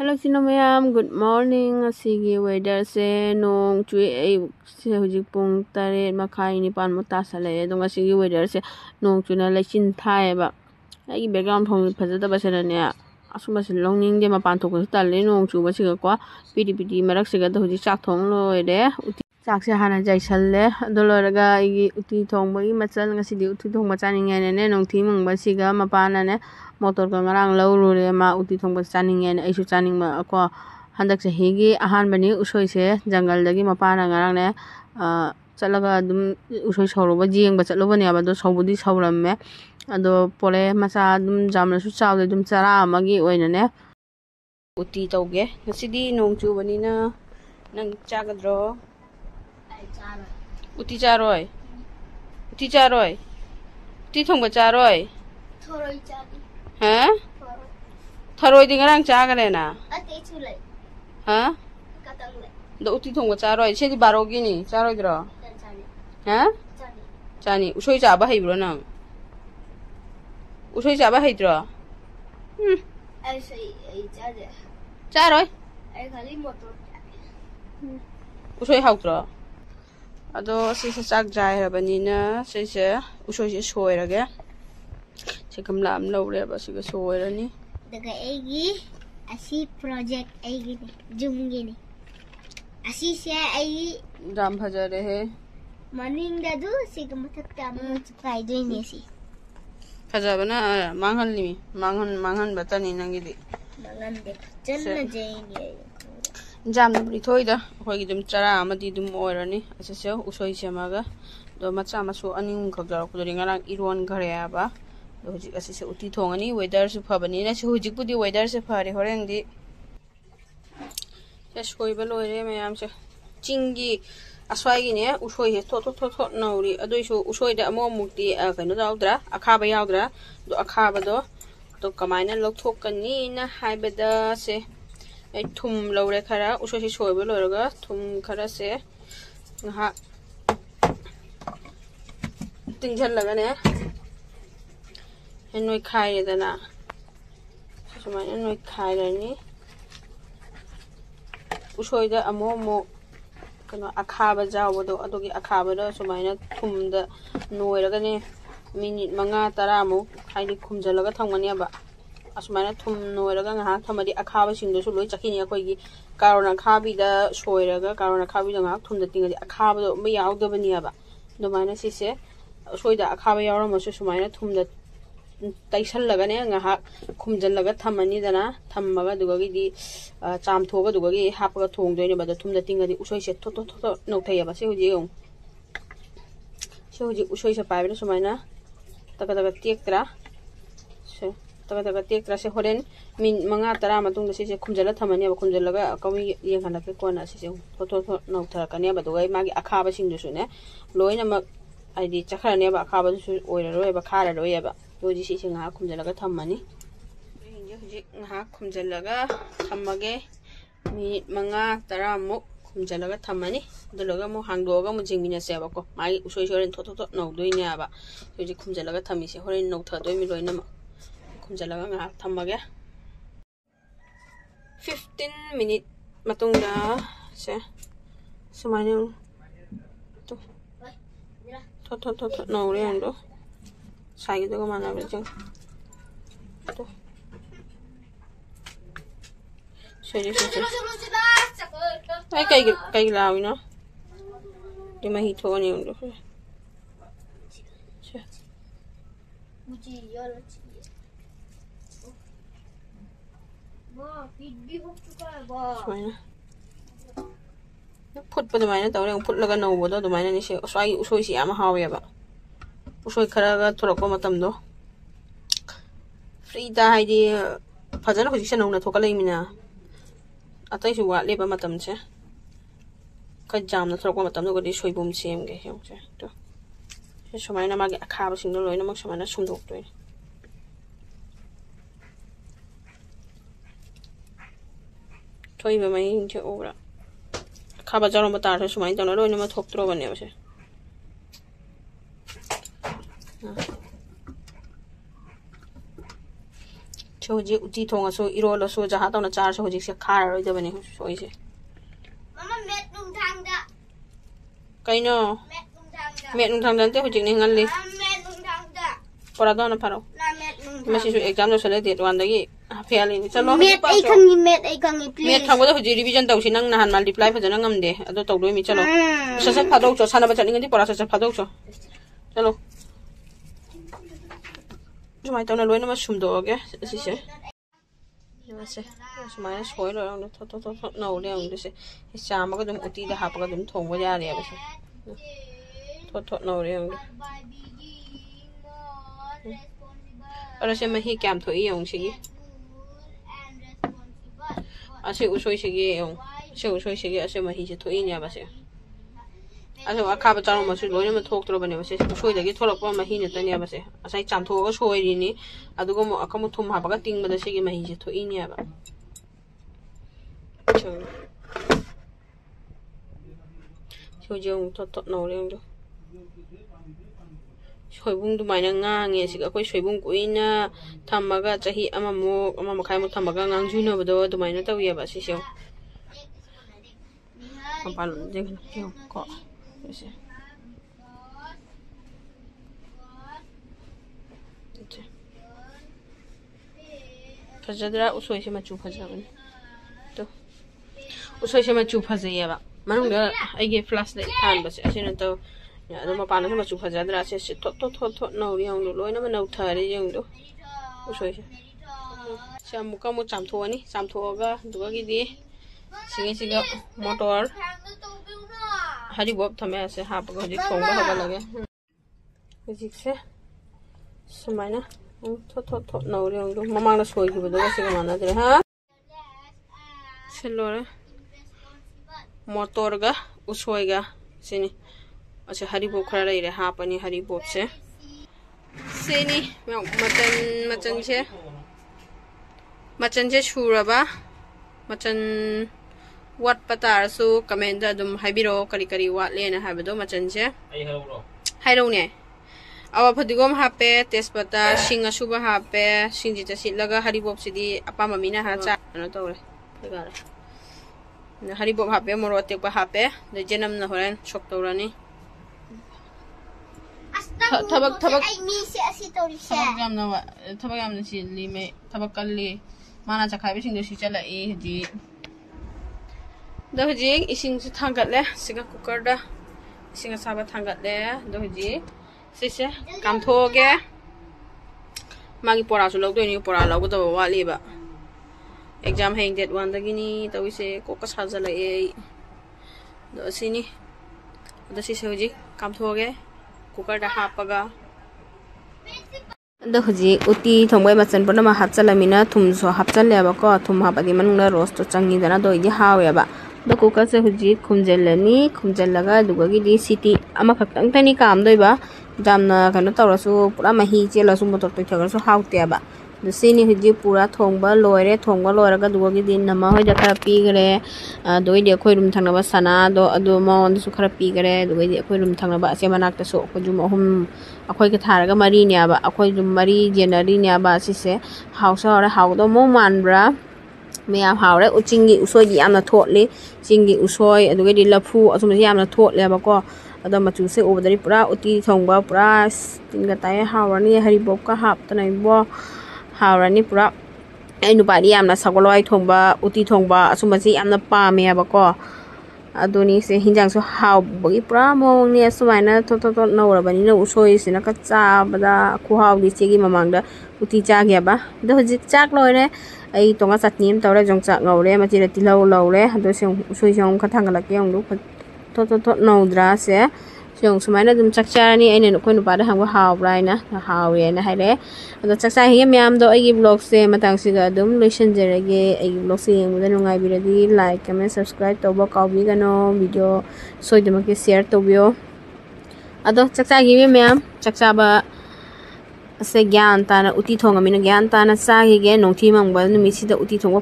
Hello sino mayam, good morning. Asigi weather se nong chui ay se hujik pung tare makai ni pan mo tasale dong asigi weather se nong chuna lai chin thai ba. Ai background thong phajada ba se ne asuma se longning de ma pan thok ko talle nong chu ba se ko pidi pidi marak se ga hujik chak thong lo de chak se hana jai salle doloraga igi uti thong ba gi machal ngasi di uti thong ba chani nge ne nong thi mung ba siga ma pana ne motor ka ngarang lau rure ma uti thongba chaning yen aisu chaning ma ko handak se higi ahan bani usoi se jangal dagi mapana ngarang ne chalaga dum usoi soro ba jeng ba chalo bani aba do sobudi sawramme ado pore masa dum jamna su chawde dum chara amagi oina ne uti tawge ngasidi nong chu bani na nang chagadro uti charoi uti thongba charoi थोड़ी चाबी हाँ थरोई दी ngarang cha gare na अते चुले हाँ कतंगले do uti thong cha roi che di baro gi ni cha roi dro चानी ha चानी chani usoi cha ba hai bro nang usoi cha ba hai dro ऐसे ही चादे cha roi ऐ खाली motor usoi hau dro ado se se chak jai ha bani na se usoi se soi ra ge se kam lam lo re ba se ga soi ra ni daga एगी असी project एगी ने जुमगे ने असी से एगी dam bhaja re he morning दादू सिग मथक काम चुकाई दो ने सी bhaja bana manghan limi manghan batani nangi di मंगन दे चल न जाएंगे jam na bri thoi da hoi gi dum chara amadi dum oirani ase se usoi semaga do macha masu aning khak jar ko ri ngarang iron ghare aba do hujik ase se uti thongani weather su phabani na se hujik pudi weather se phare horeng di se soi ba loire mayam se chingi aswai gi ne usoi he tho nauri adoi su usoi da amo mukti kaino dawdra akhaba yawdra do akhaba do to kamaina lokthok kani na haiba da se ai thum lore khara usoi se soi ba loraga thum khara se ha tingjan laga ne noi khai dana sumai noi khai rani usoi da amo kano akhaba jawo do adogi akhaba do sumai na thumda noiraga ne minute manga taramo haidi khumjalaga thangmani aba asumai na thum noiraga nga thamadi akhaba singdo su loi chakini akoi gi karona khabi da soiraga karona khabi da nga thumda tingadi akhaba do me yawdabani aba do mana sise soida akhaba yawrama su sumai na thumda taisal laga ne nga khumjal laga thamani dana thammaga dugagi di cham thoga dugagi hapaga thongdoine bada thumda tingadi usoi se tho no thaya ba se hoji usoi se paibra sumaina taka tektra se taka tektra se horen min manga tara matung da se khumjala thamani ba khumjal laga kami yeng hana ke kona se tho no thara kani ba dugai magi akhaba sing du su ne loina mak aidi chakhara ne ba akhaba su oira roi ba khara roi ba yoji si nga khumjalaga thammani hinge hujik nga khumjalaga thammage minute manga tara mo khumjalaga thammani dologa mo hangdoga mo jingmina se ba ko mai usoi soren tho no doine aba yoji khumjalaga thammi se horen no tha doi mi loina ma khumjalaga nga thammage 15 minute matungda se sumani to tho no re ando sai do mana berjeng to seri kai lawi no di mahi thoni undo मुझे ये चाहिए वाह fit भी हो चुका है वाह phut pa dumai na tawre phut laga no bodo dumai na ni se swai usoi si ama hawe ba usoi khara ga thorok matam do free da haidi phajana hoji se nongna thoka leimina atai su wa leba matam che ka jam na thorok matam do gadi soibum sem ge hem che to se somai na magi akhaba sing do loina mak somai na sumdok to thoi ba mai che obra khaba jarom ba tar se somai tawna loina ma thok tro bane se Soji uti tonga so irola so jaha tona char so hoji se khara roi dabani soise. Mama met nung thang da. Kaino Met nung thang da. met nung thang dan te hoji ni ngalli. Met nung thang da. Pora dona paro. Na met nung thang. Masi so exam no sele date wan dagi fail ni chalo Met ai khangi please. met thang da hoji revision tau sin nang nahan multiply phajana ngamde ado tau doi mi chalo sa phadok cho sana ba chani ngadi pora sa phadok cho chalo Jumai tau na loina ma sumdo ge si se se sumai soi lo ang to no le ang se sa ma ga dum uti da ha pa ga dum thong ba ya le ba se to no le ang ara se ma hi kam tho i ang si ase usoi se ge ang se usoi se ge ase ma hi se tho i nya ba se ase wa kha ba chang ma su loina ma thok tro ba ne ba se usoi da ge tholak pa ma hi ne ta ne ba se asai cham tho ga soi ri ni adu go mo akamu thum ha ba ga ting ba da se ge ma hi se tho i nya ba so jong to no le ang do soibung du mai na nga nge si akoi soibung ko ina thamaga chahi ama makhai mo thamaga ngang ju no bodo du mai na taw ya ba si se Pampalon jeng ko se Fajadra usoi se machu fajaban to usoi se machu fajaya ba manung da aige flash light than ba se asina to ya do ma pana se machu fajadra se to no ri ang lo loina ma nau thare jeng do usoi se samuka mo chamtho ani chamtho ga duga gi di singa motor hari bob thame se ha pa gi thong ba ha lage ji se sumaina to no ri ang do mamang na soi gi do se ga mana dre ha selora motor ga usoi ga sini acha hari bob khara rai re ha pani hari bob se sini machan se shuraba machan wat patar su comment da dum haibiro kari wat le na habado machan se ai hairo ne awa phadigom hape tespata singa suba hape singji ta silaga hari bob sidi apa mamina ha cha no tore pegara na hari bob hape morote pa hape de jenam na horan shok torani tabak ai mi se asi tori se tabak yam na si li me tabak kalli mana chakai be singdo si chala e ji do ji ising su thangat le siga cooker da singa saba thangat le do ji se kam thoge magi pora su log do ni pora log do wa li ba exam hang date 1 da gini tawi se ko ka sa jala e do sini do si se ji kam thoge cooker da hapaga do ji uti thongbai machan pona ma hapchalamina thum so hapchal le ba ko thum hapadi manungna roast to changi dana do ji hawe ba do cooker se huji khumjal laga duga gi di city ama khaktang tani kam doi ba jamna kanu tawrasu pura mahi chela su motor to thagar su haute ba do sini huji pura thongba loiraga duga gi din nama hoi da khara pi gare doi de khoi rum thangna ba sana do adu ma on su khara pi gare duga di khoi rum thangna ba se manak ta so ko jum hum akhoi ke tharaga mari nya ba akhoi jum mari jenari nya ba si se hausa ora haudo mo manbra Mea haure uchingi usoi di amna thotli chingi usoi aduge di lafu asum si amna thotle ba ko ada machu se obadari pura uti thongba pura tinga tai hawani hari bob ka hap tanai bo hawani pura ai nu bari amna sagoloi thongba uti thongba asum si amna pa me ba ko aduni se hinjang so haw bogi pura mo ni sumaina to no rabani no usoi sina ka cha bada khu haw di chegi mamangda uti cha gya ba do hojik chak loi ne ai tonga chutney tawra jongcha ngaure ma chira tilau laure do se usoi jong khathang la ke ong lu to no dra se jong sumaina dum chakchani aine no koi nu pa da hangwa haw raina hawe na haile ado chakcha hi myam do ai vlog se matang siga dum lotion jerege ai vlog se mu da ngai biradi like comment subscribe to ba kaw bi gano video soi dum ke share to bio ado chakcha hi myam chakcha ba se gyan ta na uti thonga min gyan ta na sa hi ge nong thi mang ba nu mi si da uti thong ba